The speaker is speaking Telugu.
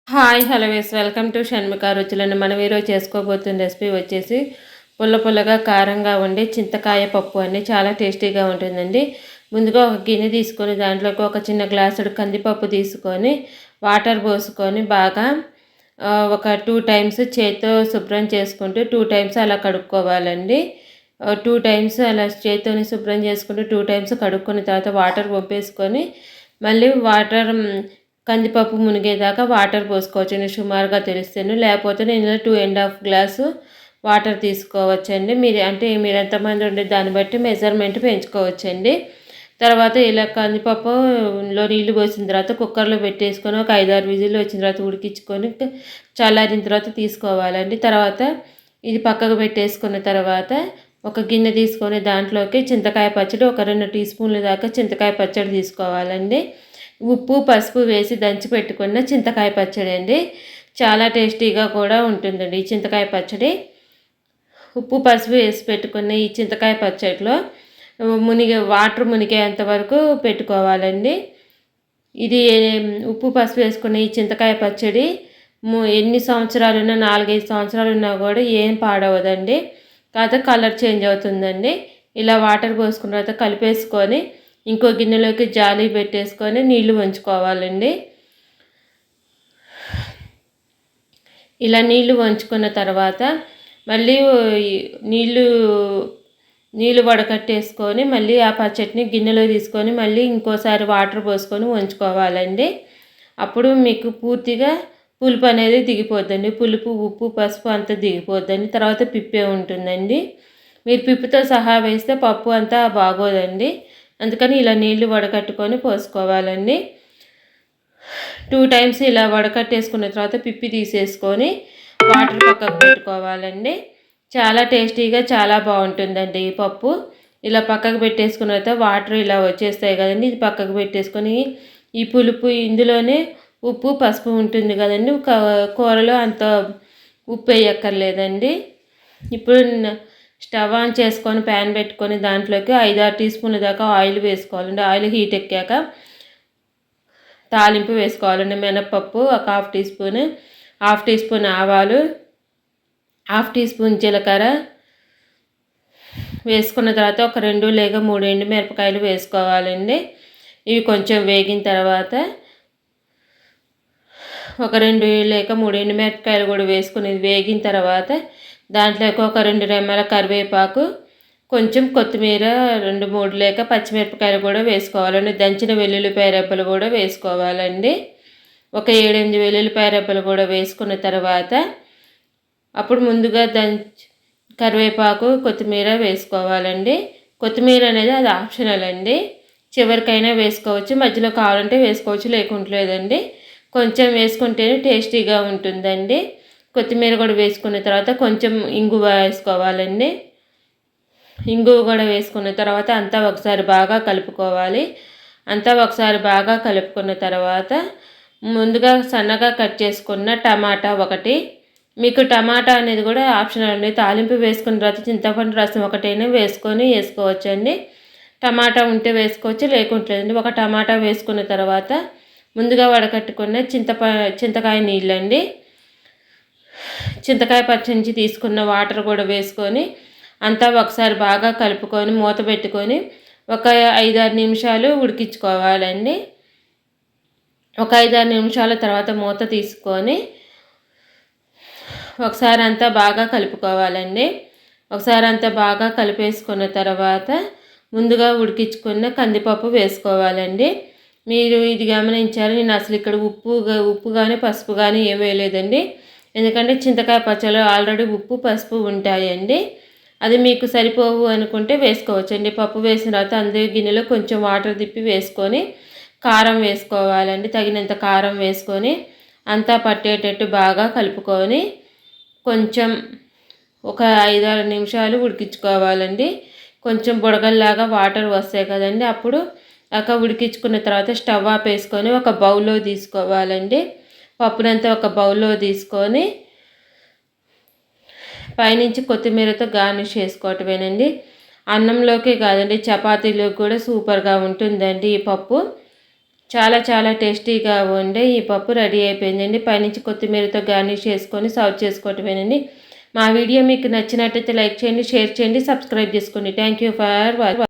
Hi hello welcome to Shanmukha రుచులను మనం ఈరోజు చేసుకోబోతున్న రెసిపీ వచ్చేసి పుల్ల పుల్లగా కారంగా ఉండే చింతకాయ పప్పు అండి. చాలా టేస్టీగా ఉంటుందండి. ముందుగా ఒక గిన్నె తీసుకొని దాంట్లోకి ఒక చిన్న గ్లాసుడు కందిపప్పు తీసుకొని వాటర్ పోసుకొని బాగా ఒక 2 టైమ్స్ చేత్తో శుభ్రం చేసుకుంటూ 2 టైమ్స్ అలా కడుక్కోవాలండి. 2 టైమ్స్ అలా చేత్తోని శుభ్రం చేసుకుంటూ 2 టైమ్స్ కడుక్కున్న తర్వాత వాటర్ పంపేసుకొని మళ్ళీ వాటర్ కందిపప్పు మునిగేదాకా వాటర్ పోసుకోవచ్చండి. సుమారుగా తెలిస్తేను, లేకపోతే నేను 2.5 గ్లాసు వాటర్ తీసుకోవచ్చండి. మీరు ఎంతమంది ఉండే దాన్ని బట్టి మెజర్మెంట్ పెంచుకోవచ్చండి. తర్వాత ఇలా కందిపప్పులో నీళ్లు పోసిన తర్వాత కుక్కర్లో పెట్టేసుకొని ఒక 5-6 విజిల్లు వచ్చిన తర్వాత ఉడికించుకొని చల్లారిన తర్వాత తీసుకోవాలండి. తర్వాత ఇది పక్కకు పెట్టేసుకున్న తర్వాత ఒక గిన్నె తీసుకొని దాంట్లోకి చింతకాయ పచ్చడి ఒక 2 టీ స్పూన్ల దాకా చింతకాయ పచ్చడి తీసుకోవాలండి. ఉప్పు పసుపు వేసి దంచి పెట్టుకున్న చింతకాయ పచ్చడి అండి. చాలా టేస్టీగా కూడా ఉంటుందండి ఈ చింతకాయ పచ్చడి. ఉప్పు పసుపు వేసి పెట్టుకున్న ఈ చింతకాయ పచ్చడిలో వాటర్ మునిగేంత వరకు పెట్టుకోవాలండి. ఇది ఉప్పు పసుపు వేసుకున్న ఈ చింతకాయ పచ్చడి ఎన్ని సంవత్సరాలున్నా 4-5 సంవత్సరాలు ఉన్నా కూడా ఏం పాడవదండి. కాకపోతే కలర్ చేంజ్ అవుతుందండి. ఇలా వాటర్ పోసుకున్న తర్వాత కలిపేసుకొని ఇంకో గిన్నెలోకి జాలి పెట్టేసుకొని నీళ్లు వంచుకోవాలండి. ఇలా నీళ్లు వంచుకున్న తర్వాత మళ్ళీ నీళ్లు వడకట్టేసుకొని మళ్ళీ ఆ పచ్చడిని గిన్నెలో తీసుకొని మళ్ళీ ఇంకోసారి వాటర్ పోసుకొని వంచుకోవాలండి. అప్పుడు మీకు పూర్తిగా పులుపు అనేది దిగిపోద్దండి. పులుపు ఉప్పు పసుపు అంతా దిగిపోద్దండి. తర్వాత పిప్పే ఉంటుందండి. మీరు పిప్పుతో సహా వేస్తే పప్పు అంతా బాగోదండి. అందుకని ఇలా నీళ్లు వడకట్టుకొని పోసుకోవాలండి. 2 టైమ్స్ ఇలా వడకట్టేసుకున్న తర్వాత పిప్పి తీసేసుకొని వాటర్ పక్కకు పెట్టుకోవాలండి. చాలా టేస్టీగా చాలా బాగుంటుందండి ఈ పప్పు. ఇలా పక్కకు పెట్టేసుకున్న తర్వాత వాటర్ ఇలా వచ్చేస్తాయి కదండి. ఇది పక్కకు పెట్టేసుకొని ఈ పులుపు ఇందులోనే ఉప్పు పసుపు ఉంటుంది కదండి. కూరలో అంత ఉప్పు వేయక్కర్లేదండి. ఇప్పుడు స్టవ్ ఆన్ చేసుకొని ప్యాన్ పెట్టుకొని దాంట్లోకి 5-6 టీ స్పూన్ల దాకా ఆయిల్ వేసుకోవాలండి. ఆయిల్ హీట్ ఎక్కాక తాలింపు వేసుకోవాలండి. మినపప్పు ఒక హాఫ్ టీ స్పూన్ ఆవాలు, హాఫ్ టీ స్పూన్ జీలకర్ర వేసుకున్న తర్వాత ఒక 2 లేక 3 ఎండుమిరపకాయలు వేసుకోవాలండి. ఇవి కొంచెం వేగిన తర్వాత ఒక 2 లేక 3 ఎండుమిరపకాయలు కూడా వేసుకుని వేగిన తర్వాత దాంట్లోకి ఒక 2 రెమ్మల కరివేపాకు, కొంచెం కొత్తిమీర, 2-3 లేక పచ్చిమిరపకాయలు కూడా వేసుకోవాలండి. దంచిన వెల్లుల్లిపాయ రెబ్బలు కూడా వేసుకోవాలండి. ఒక 7-8 వెల్లుల్లిపాయ రెబ్బలు కూడా వేసుకున్న తర్వాత అప్పుడు ముందుగా కరివేపాకు కొత్తిమీర వేసుకోవాలండి. కొత్తిమీర అనేది అది ఆప్షనల్ అండి. చివరికైనా వేసుకోవచ్చు, మధ్యలో కావాలంటే వేసుకోవచ్చు, లేకుంటలేదండి. కొంచెం వేసుకుంటేనే టేస్టీగా ఉంటుందండి. కొత్తిమీర కూడా వేసుకున్న తర్వాత కొంచెం ఇంగువ వేసుకోవాలండి. ఇంగువ కూడా వేసుకున్న తర్వాత అంతా ఒకసారి బాగా కలుపుకోవాలి. అంతా ఒకసారి బాగా కలుపుకున్న తర్వాత ముందుగా సన్నగా కట్ చేసుకున్న టమాటా ఒకటి, మీకు టమాటా అనేది కూడా ఆప్షనల్ అండి. తాలింపు వేసుకున్న తర్వాత చింతపండు రసం ఒకటైనా వేసుకోవచ్చండి. టమాటా ఉంటే వేసుకోవచ్చు, లేకుంటలేదండి. ఒక టమాటా వేసుకున్న తర్వాత ముందుగా వడకట్టుకున్న చింతకాయ నీళ్ళండి, చింతకాయ పచ్చి నుంచి తీసుకున్న వాటర్ కూడా వేసుకొని అంతా ఒకసారి బాగా కలుపుకొని మూత పెట్టుకొని ఒక 5-6 నిమిషాలు ఉడికించుకోవాలండి. ఒక 5-6 నిమిషాల తర్వాత మూత తీసుకొని ఒకసారి అంతా బాగా కలుపుకోవాలండి. ఒకసారి అంతా బాగా కలిపేసుకున్న తర్వాత ముందుగా ఉడికించుకున్న కందిపప్పు వేసుకోవాలండి. మీరు ఇది గమనించాలి, నేను అసలు ఇక్కడ ఉప్పు కానీ పసుపు కానీ ఏం వేయలేదండి. ఎందుకంటే చింతకాయ పచ్చడిలో ఆల్రెడీ ఉప్పు పసుపు ఉంటాయండి. అది మీకు సరిపోవు అనుకుంటే వేసుకోవచ్చండి. పప్పు వేసిన తర్వాత అందే గిన్నెలో కొంచెం వాటర్ తిప్పి వేసుకొని కారం వేసుకోవాలండి. తగినంత కారం వేసుకొని అంతా పట్టేటట్టు బాగా కలుపుకొని కొంచెం ఒక 5-6 నిమిషాలు ఉడికించుకోవాలండి. కొంచెం బుడగల్లాగా వాటర్ వస్తాయి కదండి. అప్పుడు ఉడికించుకున్న తర్వాత స్టవ్ ఆపేసుకొని ఒక బౌల్లో తీసుకోవాలండి. పప్పునంతా ఒక బౌల్లో తీసుకొని పైనుంచి కొత్తిమీరతో గార్నిష్ చాలా చాలా టేస్టీగా ఉండే ఈ పప్పు రెడీ అయిపోయిందండి. పైనుంచి కొత్తిమీరతో గార్నిష్ చేసుకొని సర్వ్ చేసుకోవటమేనండి. మా వీడియో మీకు నచ్చినట్టయితే లైక్ చేయండి, షేర్ చేయండి, సబ్స్క్రైబ్ చేసుకోండి. Thank you for watching.